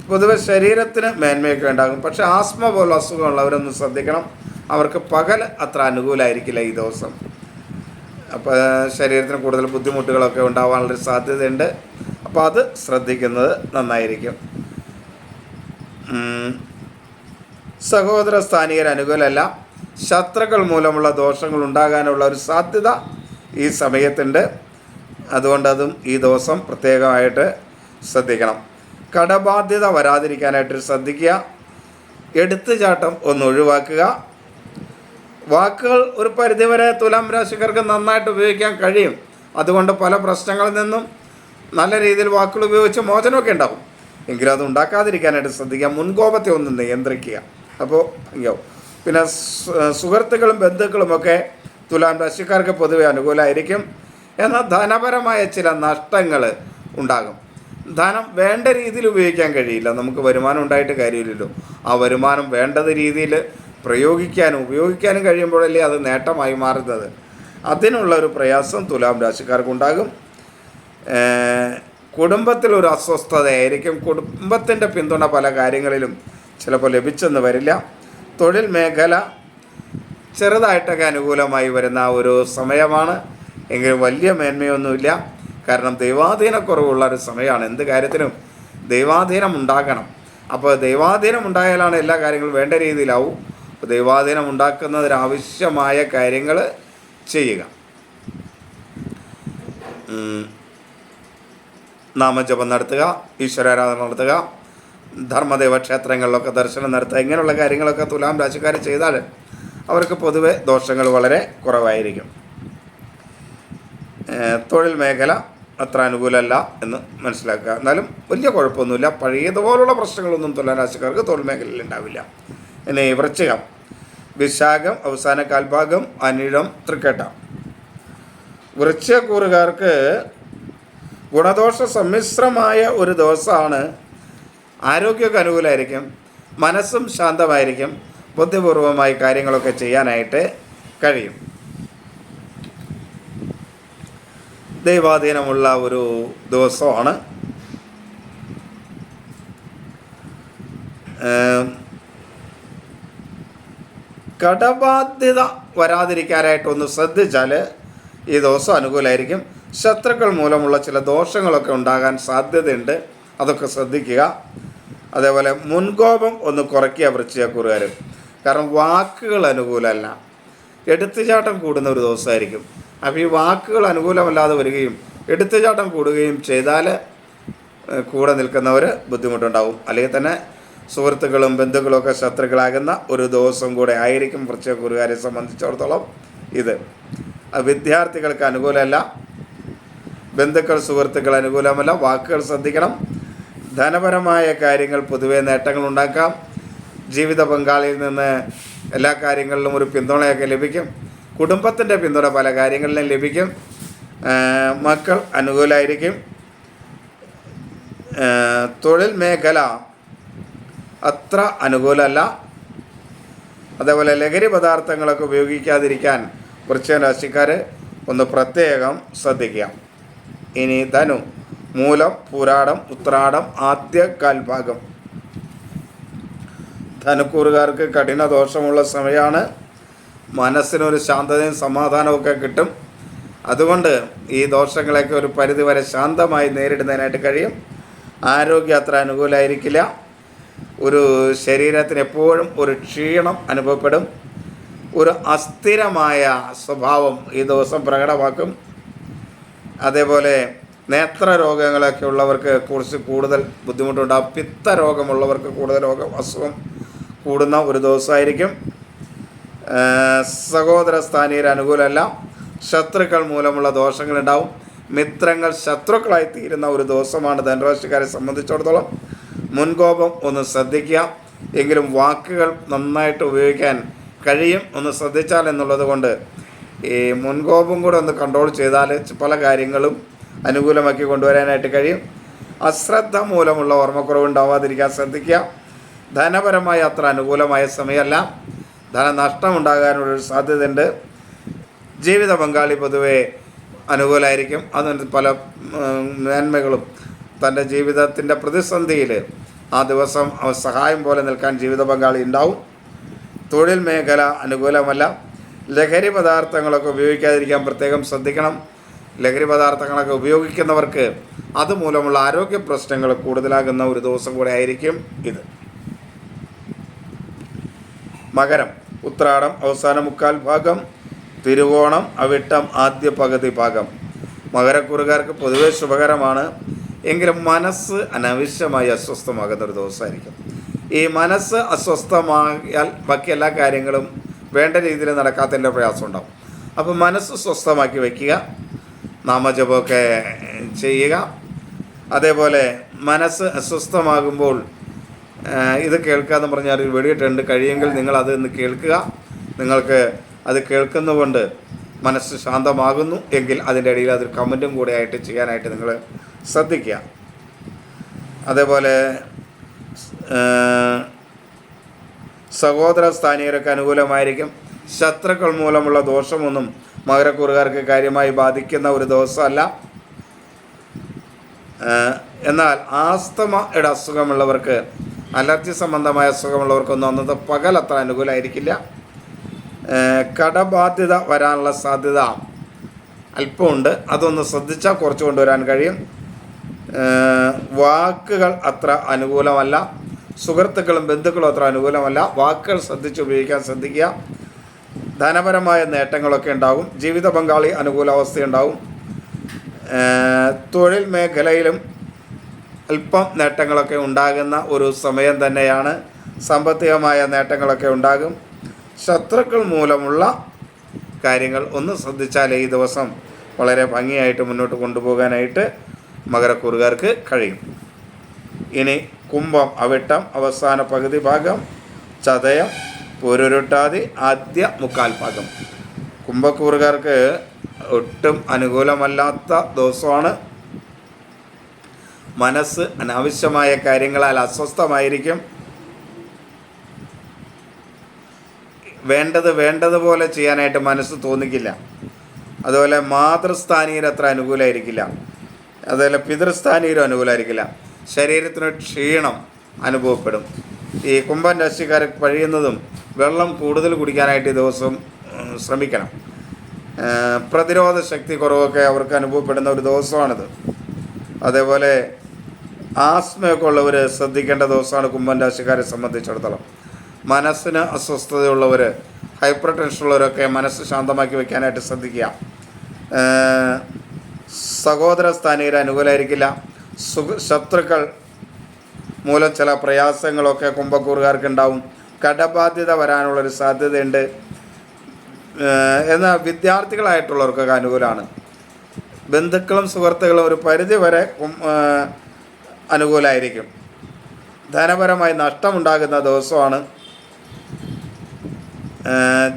പൊതുവെ ശരീരത്തിന് മേന്മയൊക്കെ ഉണ്ടാകും. പക്ഷേ ആസ്മ പോലുള്ള അസുഖമുള്ളവരൊന്ന് ശ്രദ്ധിക്കണം. അവർക്ക് പകൽ അത്ര അനുകൂലമായിരിക്കില്ല ഈ ദിവസം. അപ്പോൾ ശരീരത്തിന് കൂടുതൽ ബുദ്ധിമുട്ടുകളൊക്കെ ഉണ്ടാകാനുള്ളൊരു സാധ്യതയുണ്ട്. അപ്പോൾ അത് ശ്രദ്ധിക്കുന്നത് നന്നായിരിക്കും. സഹോദര സ്ഥാനീയർ അനുകൂലമല്ല. ശത്രുക്കൾ മൂലമുള്ള ദോഷങ്ങൾ ഉണ്ടാകാനുള്ള ഒരു സാധ്യത ഈ സമയത്തുണ്ട്. അതുകൊണ്ടതും ഈ ദിവസം പ്രത്യേകമായിട്ട് ശ്രദ്ധിക്കണം. കടബാധ്യത വരാതിരിക്കാനായിട്ട് ശ്രദ്ധിക്കുക. എടുത്തുചാട്ടം ഒന്ന് ഒഴിവാക്കുക. വാക്കുകൾ ഒരു പരിധിവരെ തുലാം രാശിക്കാർക്ക് നന്നായിട്ട് ഉപയോഗിക്കാൻ കഴിയും. അതുകൊണ്ട് പല പ്രശ്നങ്ങളിൽ നിന്നും നല്ല രീതിയിൽ വാക്കുകൾ ഉപയോഗിച്ച് മോചനമൊക്കെ ഉണ്ടാകും. എങ്കിലും അത് ഉണ്ടാക്കാതിരിക്കാനായിട്ട് ശ്രദ്ധിക്കുക. മുൻകോപത്തെ ഒന്ന് നിയന്ത്രിക്കുക. അപ്പോൾ പിന്നെ സുഹൃത്തുക്കളും ബന്ധുക്കളുമൊക്കെ തുലാം രാശിക്കാർക്ക് പൊതുവെ അനുകൂലമായിരിക്കും. എന്നാൽ ധനപരമായ ചില നഷ്ടങ്ങൾ ഉണ്ടാകും. ധനം വേണ്ട രീതിയിൽ ഉപയോഗിക്കാൻ കഴിയില്ല. നമുക്ക് വരുമാനം ഉണ്ടായിട്ട് കാര്യമില്ലല്ലോ. ആ വരുമാനം വേണ്ടത് രീതിയിൽ പ്രയോഗിക്കാനും ഉപയോഗിക്കാനും കഴിയുമ്പോഴല്ലേ അത് നേട്ടമായി മാറുന്നത്. അതിനുള്ളൊരു പ്രയാസം തുലാം രാശിക്കാർക്കുണ്ടാകും. കുടുംബത്തിലൊരു അസ്വസ്ഥതയായിരിക്കും. കുടുംബത്തിൻ്റെ പിന്തുണ പല കാര്യങ്ങളിലും ചിലപ്പോൾ ലഭിച്ചെന്ന് വരില്ല. തൊഴിൽ മേഖല ചെറുതായിട്ടൊക്കെ അനുകൂലമായി വരുന്ന ഒരു സമയമാണ്. എങ്കിലും വലിയ മേന്മയൊന്നുമില്ല. കാരണം ദൈവാധീനക്കുറവുള്ള ഒരു സമയമാണ്. എന്ത് കാര്യത്തിനും ദൈവാധീനം ഉണ്ടാകണം. അപ്പോൾ ദൈവാധീനം ഉണ്ടായാലാണ് എല്ലാ കാര്യങ്ങളും വേണ്ട രീതിയിലാവും. അപ്പോൾ ദൈവാധീനം ഉണ്ടാക്കുന്നതിനാവശ്യമായ കാര്യങ്ങൾ ചെയ്യുക. നാമജപം നടത്തുക, ഈശ്വരാരാധന നടത്തുക, ധർമ്മദേവ ക്ഷേത്രങ്ങളിലൊക്കെ ദർശനം നടത്തുക. ഇങ്ങനെയുള്ള കാര്യങ്ങളൊക്കെ തുലാം രാശിക്കാർ ചെയ്താൽ അവർക്ക് പൊതുവെ ദോഷങ്ങൾ വളരെ കുറവായിരിക്കും. തൊഴിൽ മേഖല അത്ര അനുകൂലമല്ല എന്ന് മനസ്സിലാക്കുക. എന്നാലും വലിയ കുഴപ്പമൊന്നുമില്ല. പഴയതുപോലുള്ള പ്രശ്നങ്ങളൊന്നും തുലാം രാശിക്കാർക്ക് തൊഴിൽ മേഖലയിൽ ഉണ്ടാവില്ല. ഇനി വൃശ്ചികം. വിശാഖം അവസാന കാൽഭാഗം, അനിഴം, തൃക്കേട്ട. വൃശ്ചികക്കൂറുകാർക്ക് ഗുണദോഷ സമ്മിശ്രമായ ഒരു ദിവസമാണ്. ആരോഗ്യമൊക്കെ അനുകൂലമായിരിക്കും. മനസ്സും ശാന്തമായിരിക്കും. ബുദ്ധിപൂർവമായി കാര്യങ്ങളൊക്കെ ചെയ്യാനായിട്ട് കഴിയും. ദൈവാധീനമുള്ള ഒരു ദിവസമാണ്. കടബാധ്യത വരാതിരിക്കാനായിട്ടൊന്ന് ശ്രദ്ധിച്ചാൽ ഈ ദിവസം അനുകൂലമായിരിക്കും. ശത്രുക്കൾ മൂലമുള്ള ചില ദോഷങ്ങളൊക്കെ ഉണ്ടാകാൻ സാധ്യതയുണ്ട്. അതൊക്കെ ശ്രദ്ധിക്കുക. അതേപോലെ മുൻകോപം ഒന്ന് കുറയ്ക്കുക വൃശ്ചികക്കൂറുകാർ. കാരണം വാക്കുകൾ അനുകൂലമല്ല. എടുത്തുചാട്ടം കൂടുന്ന ഒരു ദിവസമായിരിക്കും. അപ്പോൾ ഈ വാക്കുകൾ അനുകൂലമല്ലാതെ വരികയും എടുത്തുചാട്ടം കൂടുകയും ചെയ്താൽ കൂടെ നിൽക്കുന്നവർ ബുദ്ധിമുട്ടുണ്ടാവും. അല്ലെങ്കിൽ തന്നെ സുഹൃത്തുക്കളും ബന്ധുക്കളൊക്കെ ശത്രുക്കളാകുന്ന ഒരു ദിവസം കൂടെ ആയിരിക്കും വൃശ്ചികക്കുറുകാരെ സംബന്ധിച്ചിടത്തോളം ഇത്. വിദ്യാർത്ഥികൾക്ക് അനുകൂലമല്ല, ബന്ധുക്കൾ സുഹൃത്തുക്കൾ അനുകൂലമല്ല. വാക്കുകൾ ശ്രദ്ധിക്കണം. ധനപരമായ കാര്യങ്ങൾ പൊതുവെ നേട്ടങ്ങൾ ഉണ്ടാക്കാം. ജീവിത പങ്കാളിയിൽ നിന്ന് എല്ലാ കാര്യങ്ങളിലും ഒരു പിന്തുണയൊക്കെ ലഭിക്കും. കുടുംബത്തിൻ്റെ പിന്തുണ പല കാര്യങ്ങളിലും ലഭിക്കും. മക്കൾ അനുകൂലമായിരിക്കും. തൊഴിൽ മേഖല അത്ര അനുകൂലമല്ല. അതേപോലെ ലഹരി പദാർത്ഥങ്ങളൊക്കെ ഉപയോഗിക്കാതിരിക്കാൻ വൃശ്ചിക രാശിക്കാർ ഒന്ന് പ്രത്യേകം ശ്രദ്ധിക്കുക. ഇനി ധനു, മൂലം, പൂരാടം, ഉത്രാടം, ആദ്യ കാൽഭാഗം. ധനുക്കൂറുകാർക്ക് കഠിന ദോഷമുള്ള സമയമാണ്. മനസ്സിനൊരു ശാന്തതയും സമാധാനമൊക്കെ കിട്ടും. അതുകൊണ്ട് ഈ ദോഷങ്ങളെയൊക്കെ ഒരു പരിധിവരെ ശാന്തമായി നേരിടുന്നതിനായിട്ട് കഴിയും. ആരോഗ്യം അത്ര അനുകൂലമായിരിക്കില്ല. ഒരു ശരീരത്തിന് എപ്പോഴും ഒരു ക്ഷീണം അനുഭവപ്പെടും. ഒരു അസ്ഥിരമായ സ്വഭാവം ഈ ദിവസം പ്രകടമാക്കും. അതേപോലെ നേത്രരോഗങ്ങളൊക്കെ ഉള്ളവർക്ക് കുറച്ച് കൂടുതൽ ബുദ്ധിമുട്ടുണ്ടാകും. പിത്തരോഗമുള്ളവർക്ക് കൂടുതൽ അസുഖം കൂടുന്ന ഒരു ദിവസമായിരിക്കും. സഹോദര സ്ഥാനീയർ അനുകൂലമല്ല. ശത്രുക്കൾ മൂലമുള്ള ദോഷങ്ങളുണ്ടാവും. മിത്രങ്ങൾ ശത്രുക്കളായി തീരുന്ന ഒരു ദിവസമാണ് ധനുരാശിക്കാരെ സംബന്ധിച്ചിടത്തോളം. മുൻകോപം ഒന്ന് ശ്രദ്ധിക്കുക. എങ്കിലും വാക്കുകൾ നന്നായിട്ട് ഉപയോഗിക്കാൻ കഴിയും, ഒന്ന് ശ്രദ്ധിച്ചാൽ എന്നുള്ളത് കൊണ്ട് ഈ മുൻകോപം കൂടെ ഒന്ന് കൺട്രോൾ ചെയ്താൽ പല കാര്യങ്ങളും അനുകൂലമാക്കി കൊണ്ടുവരാനായിട്ട് കഴിയും. അശ്രദ്ധ മൂലമുള്ള ഓർമ്മക്കുറവ് ഉണ്ടാവാതിരിക്കാൻ ശ്രദ്ധിക്കുക. ധനപരമായി അത്ര അനുകൂലമായ സമയമല്ല. ധനനഷ്ടമുണ്ടാകാനുള്ളൊരു സാധ്യതയുണ്ട്. ജീവിത പങ്കാളി പൊതുവെ അനുകൂലമായിരിക്കും. അതിന് പല മേന്മകളും തൻ്റെ ജീവിതത്തിൻ്റെ പ്രതിസന്ധിയിൽ ആ ദിവസം സഹായം പോലെ നിൽക്കാൻ ജീവിത പങ്കാളി ഉണ്ടാവും. തൊഴിൽ മേഖല അനുകൂലമല്ല. ലഹരി പദാർത്ഥങ്ങളൊക്കെ ഉപയോഗിക്കാതിരിക്കാൻ പ്രത്യേകം ശ്രദ്ധിക്കണം. ലഹരി പദാർത്ഥങ്ങളൊക്കെ ഉപയോഗിക്കുന്നവർക്ക് അതുമൂലമുള്ള ആരോഗ്യ പ്രശ്നങ്ങൾ കൂടുതലാകുന്ന ഒരു ദിവസം കൂടെ ആയിരിക്കും ഇത്. മകരം, ഉത്രാടം അവസാന മുക്കാൽ ഭാഗം, തിരുവോണം അവിട്ടം ആദ്യ പകുതി ഭാഗം. മകരക്കുറുകാർക്ക് പൊതുവെ ശുഭകരമാണ്. എങ്കിലും മനസ്സ് അനാവശ്യമായി അസ്വസ്ഥമാകുന്ന ഒരു ദിവസമായിരിക്കും. ഈ മനസ്സ് അസ്വസ്ഥമായാൽ ബാക്കി എല്ലാ കാര്യങ്ങളും വേണ്ട രീതിയിൽ നടക്കാത്തതിൻ്റെ പ്രയാസം ഉണ്ടാവും. അപ്പോൾ മനസ്സ് സ്വസ്ഥമാക്കി വയ്ക്കുക. നാമജപമൊക്കെ ചെയ്യുക. അതേപോലെ മനസ്സ് അസ്വസ്ഥമാകുമ്പോൾ ഇത് കേൾക്കുക എന്ന് പറഞ്ഞാൽ ഒരു വെടിയിട്ടുണ്ട്. കഴിയുമെങ്കിൽ നിങ്ങളത് ഒന്ന് കേൾക്കുക. നിങ്ങൾക്ക് അത് കേൾക്കുന്നതുകൊണ്ട് മനസ്സ് ശാന്തമാകുന്നു എങ്കിൽ അതിൻ്റെ ഇടയിൽ അതൊരു കമൻറ്റും കൂടെ ആയിട്ട് ചെയ്യാനായിട്ട് നിങ്ങൾ ശ്രദ്ധിക്കുക. അതേപോലെ സഹോദര സ്ഥാനീയരൊക്കെ അനുകൂലമായിരിക്കും. ശത്രുക്കൾ മൂലമുള്ള ദോഷമൊന്നും മകരക്കൂറുകാർക്ക് കാര്യമായി ബാധിക്കുന്ന ഒരു ദിവസമല്ല. എന്നാൽ ആസ്തമയുടെ അസുഖമുള്ളവർക്ക്, അലർജി സംബന്ധമായ അസുഖമുള്ളവർക്കൊന്നും അന്നത്തെ പകൽ അത്ര അനുകൂലമായിരിക്കില്ല. കടബാധ്യത വരാനുള്ള സാധ്യത അല്പമുണ്ട്. അതൊന്ന് ശ്രദ്ധിച്ചാൽ കുറച്ച് കൊണ്ടുവരാൻ കഴിയും. വാക്കുകൾ അത്ര അനുകൂലമല്ല. സുഹൃത്തുക്കളും ബന്ധുക്കളും അത്ര അനുകൂലമല്ല. വാക്കുകൾ ശ്രദ്ധിച്ച് ഉപയോഗിക്കാൻ ശ്രദ്ധിക്കുക. ധനപരമായ നേട്ടങ്ങളൊക്കെ ഉണ്ടാകും. ജീവിത പങ്കാളി അനുകൂലാവസ്ഥയുണ്ടാവും. തൊഴിൽ മേഖലയിലും അല്പം നേട്ടങ്ങളൊക്കെ ഉണ്ടാകുന്ന ഒരു സമയം തന്നെയാണ്. സാമ്പത്തികമായ നേട്ടങ്ങളൊക്കെ ഉണ്ടാകും. ശത്രുക്കൾ മൂലമുള്ള കാര്യങ്ങൾ ഒന്ന് ശ്രദ്ധിച്ചാൽ ഈ ദിവസം വളരെ ഭംഗിയായിട്ട് മുന്നോട്ട് കൊണ്ടുപോകാനായിട്ട് മകരക്കൂറുകാർക്ക് കഴിയും. ഇനി കുംഭം അവിട്ടം അവസാന പകുതി ഭാഗം, ചതയം പൂരുരുട്ടാതി ആദ്യ മുക്കാൽ ഭാഗം. കുംഭക്കൂറുകാർക്ക് ഒട്ടും അനുകൂലമല്ലാത്ത ദിവസമാണ്. മനസ്സ് അനാവശ്യമായ കാര്യങ്ങളാൽ അസ്വസ്ഥമായിരിക്കും. വേണ്ടതുപോലെ ചെയ്യാനായിട്ട് മനസ്സ് തോന്നിക്കില്ല. അതുപോലെ മാതൃസ്ഥാനീയർ അത്ര അനുകൂലമായിരിക്കില്ല. അതുപോലെ പിതൃസ്ഥാനീയരും അനുകൂലമായിരിക്കില്ല. ശരീരത്തിന് ക്ഷീണം അനുഭവപ്പെടും. ഈ കുംഭൻ രാശിക്കാർ കഴിയുന്നതും വെള്ളം കൂടുതൽ കുടിക്കാനായിട്ട് ഈ ദിവസം ശ്രമിക്കണം. പ്രതിരോധ ശക്തി കുറവൊക്കെ അവർക്ക് അനുഭവപ്പെടുന്ന ഒരു ദിവസമാണിത്. അതേപോലെ ആസ്മയൊക്കെ ഉള്ളവർ ശ്രദ്ധിക്കേണ്ട ദിവസമാണ് കുംഭൻ രാശിക്കാരെ സംബന്ധിച്ചിടത്തോളം. മനസ്സിന് അസ്വസ്ഥതയുള്ളവർ, ഹൈപ്പർ ടെൻഷനുള്ളവരൊക്കെ മനസ്സ് ശാന്തമാക്കി വയ്ക്കാനായിട്ട് ശ്രദ്ധിക്കുക. സഹോദര സ്ഥാനീയർ അനുകൂലമായിരിക്കില്ല. ശത്രുക്കൾ മൂലം ചില പ്രയാസങ്ങളൊക്കെ കുംഭക്കൂറുകാർക്ക് ഉണ്ടാവും. കടബാധ്യത വരാനുള്ളൊരു സാധ്യതയുണ്ട്. എന്നാൽ വിദ്യാർത്ഥികളായിട്ടുള്ളവർക്കൊക്കെ അനുകൂലമാണ്. ബന്ധുക്കളും സുഹൃത്തുക്കളും ഒരു പരിധി വരെ അനുകൂലമായിരിക്കും. ധനപരമായി നഷ്ടമുണ്ടാകുന്ന ദിവസമാണ്.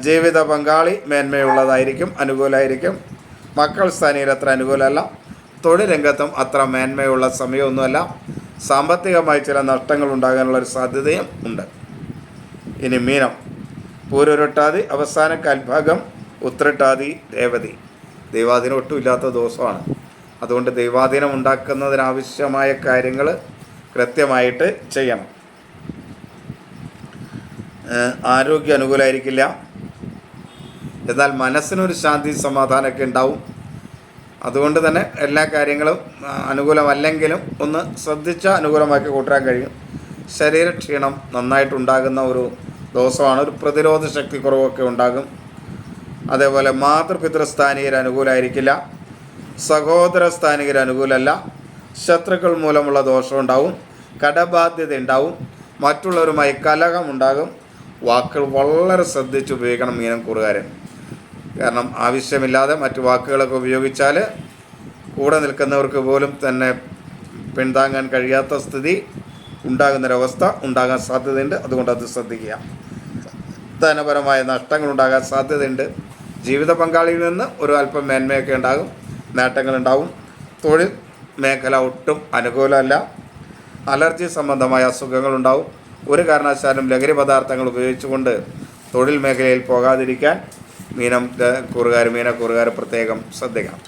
ജീവിത പങ്കാളി മേന്മയുള്ളതായിരിക്കും, അനുകൂലമായിരിക്കും. മക്കൾ സ്ഥാനീയർ അത്ര അനുകൂലമല്ല. തൊഴിൽ രംഗത്തും അത്ര മേന്മയുള്ള സമയമൊന്നുമല്ല. സാമ്പത്തികമായി ചില നഷ്ടങ്ങൾ ഉണ്ടാകാനുള്ളൊരു സാധ്യതയും ഉണ്ട്. ഇനി മീനം, പൂരുരുട്ടാതി അവസാന കാൽഭാഗം ഉത്രട്ടാതി രേവതി. ദൈവാധീനം ഒട്ടുമില്ലാത്ത ദിവസമാണ്. അതുകൊണ്ട് ദൈവാധീനം ഉണ്ടാക്കുന്നതിനാവശ്യമായ കാര്യങ്ങൾ കൃത്യമായിട്ട് ചെയ്യണം. ആരോഗ്യം അനുകൂലമായിരിക്കില്ല. എന്നാൽ മനസ്സിനൊരു ശാന്തി സമാധാനമൊക്കെ ഉണ്ടാവും. അതുകൊണ്ട് തന്നെ എല്ലാ കാര്യങ്ങളും അനുകൂലമല്ലെങ്കിലും ഒന്ന് ശ്രദ്ധിച്ചാൽ അനുകൂലമാക്കി കൂട്ടാൻ കഴിയും. ശരീരക്ഷീണം നന്നായിട്ടുണ്ടാകുന്ന ഒരു ദിവസമാണ്. ഒരു പ്രതിരോധ ശക്തി കുറവൊക്കെ ഉണ്ടാകും. അതേപോലെ മാതൃപിതൃസ്ഥാനീയർ അനുകൂലമായിരിക്കില്ല. സഹോദര സ്ഥാനികർ അനുകൂലമല്ല. ശത്രുക്കൾ മൂലമുള്ള ദോഷമുണ്ടാവും. കടബാധ്യത ഉണ്ടാവും. മറ്റുള്ളവരുമായി കലഹമുണ്ടാകും. വാക്കുകൾ വളരെ ശ്രദ്ധിച്ച് ഉപയോഗിക്കണം മീനം കൂറുകാരൻ. കാരണം ആവശ്യമില്ലാതെ മറ്റു വാക്കുകളൊക്കെ ഉപയോഗിച്ചാൽ കൂടെ നിൽക്കുന്നവർക്ക് പോലും തന്നെ പിന്താങ്ങാൻ കഴിയാത്ത സ്ഥിതി ഉണ്ടാകുന്നൊരവസ്ഥ ഉണ്ടാകാൻ സാധ്യതയുണ്ട്. അതുകൊണ്ട് അത് ശ്രദ്ധിക്കുക. ധനപരമായ നഷ്ടങ്ങളുണ്ടാകാൻ സാധ്യതയുണ്ട്. ജീവിത പങ്കാളിയിൽ നിന്ന് ഒരു അല്പം മേന്മയൊക്കെ ഉണ്ടാകും, നേട്ടങ്ങളുണ്ടാവും. തൊഴിൽ മേഖല ഒട്ടും അനുകൂലമല്ല. അലർജി സംബന്ധമായ അസുഖങ്ങളുണ്ടാവും. ഒരു കാരണവശാലും ലഹരി പദാർത്ഥങ്ങൾ ഉപയോഗിച്ചുകൊണ്ട് തൊഴിൽ മേഖലയിൽ പോകാതിരിക്കാൻ മീനക്കൂറുകാർ പ്രത്യേകം ശ്രദ്ധിക്കണം.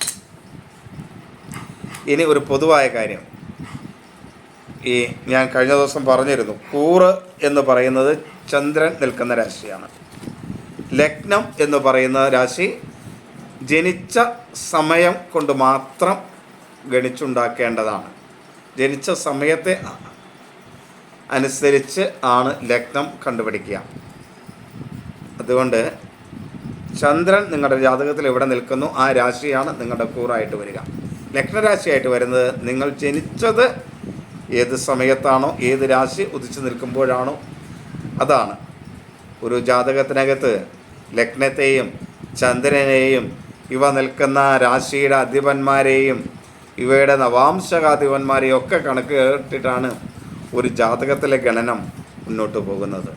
ഇനി ഒരു പൊതുവായ കാര്യം, ഞാൻ കഴിഞ്ഞ ദിവസം പറഞ്ഞിരുന്നു, കൂറ് എന്ന് പറയുന്നത് ചന്ദ്രൻ നിൽക്കുന്ന രാശിയാണ്. ലഗ്നം എന്ന് പറയുന്ന രാശി ജനിച്ച സമയം കൊണ്ട് മാത്രം ഗണിച്ചുണ്ടാക്കേണ്ടതാണ്. ജനിച്ച സമയത്തെ അനുസരിച്ച് ആണ് ലഗ്നം കണ്ടുപിടിക്കുക. അതുകൊണ്ട് ചന്ദ്രൻ നിങ്ങളുടെ ജാതകത്തിൽ എവിടെ നിൽക്കുന്നു ആ രാശിയാണ് നിങ്ങളുടെ കൂറായിട്ട് വരിക. ലഗ്നരാശിയായിട്ട് വരുന്നത് നിങ്ങൾ ജനിച്ചത് ഏത് സമയത്താണോ, ഏത് രാശി ഉദിച്ചു നിൽക്കുമ്പോഴാണോ അതാണ്. ഒരു ജാതകത്തിനകത്ത് ലഗ്നത്തെയും ചന്ദ്രനെയും ഇവ നിൽക്കുന്ന രാശിയുടെ അധിപന്മാരെയും ഇവയുടെ നവാംശകാധിപന്മാരെയും ഒക്കെ കണക്ക് കേട്ടിട്ടാണ് ഒരു ജാതകത്തിലെ ഗണനം മുന്നോട്ട് പോകുന്നത്.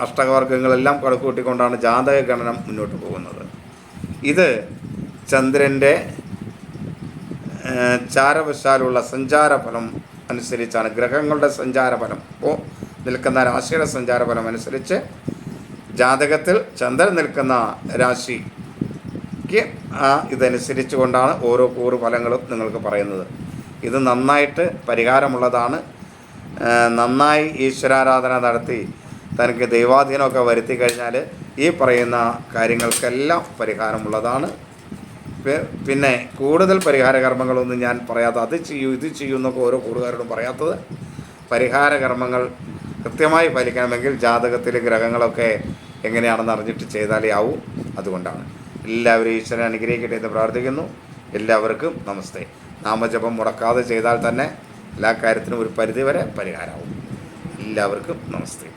അഷ്ടകവർഗങ്ങളെല്ലാം കണക്കൂട്ടിക്കൊണ്ടാണ് ജാതക ഗണനം മുന്നോട്ട് പോകുന്നത്. ഇത് ചന്ദ്രൻ്റെ ചാരവശാലുള്ള സഞ്ചാരഫലം അനുസരിച്ചാണ്. ഗ്രഹങ്ങളുടെ സഞ്ചാരഫലം, നിൽക്കുന്ന രാശിയുടെ സഞ്ചാരഫലം അനുസരിച്ച് ജാതകത്തിൽ ചന്ദ്രൻ നിൽക്കുന്ന രാശിക്ക് ഇതനുസരിച്ച് കൊണ്ടാണ് ഓരോ കൂറ് ഫലങ്ങളും നിങ്ങൾക്ക് പറയുന്നത്. ഇത് നന്നായിട്ട് പരിഹാരമുള്ളതാണ്. നന്നായി ഈശ്വരാരാധന നടത്തി തനിക്ക് ദൈവാധീനമൊക്കെ വരുത്തി കഴിഞ്ഞാൽ ഈ പറയുന്ന കാര്യങ്ങൾക്കെല്ലാം പരിഹാരമുള്ളതാണ്. പിന്നെ കൂടുതൽ പരിഹാര കർമ്മങ്ങളൊന്നും ഞാൻ പറയാത്ത, അത് ചെയ്യൂ ഇത് ചെയ്യൂ എന്നൊക്കെ ഓരോ കൂറുകാരോടും പറയാത്തത്, പരിഹാര കർമ്മങ്ങൾ കൃത്യമായി പാലിക്കണമെങ്കിൽ ജാതകത്തിലെ ഗ്രഹങ്ങളൊക്കെ എങ്ങനെയാണെന്ന് അറിഞ്ഞിട്ട് ചെയ്താലേ ആവും. അതുകൊണ്ടാണ്. എല്ലാവരും ഈശ്വരനെ അനുഗ്രഹിക്കട്ടെ എന്ന് പ്രാർത്ഥിക്കുന്നു. എല്ലാവർക്കും നമസ്തേ. നാമജപം മുടക്കാതെ ചെയ്താൽ തന്നെ എല്ലാ കാര്യത്തിനും ഒരു പരിധിവരെ പരിഹാരമാവും. എല്ലാവർക്കും നമസ്തേ.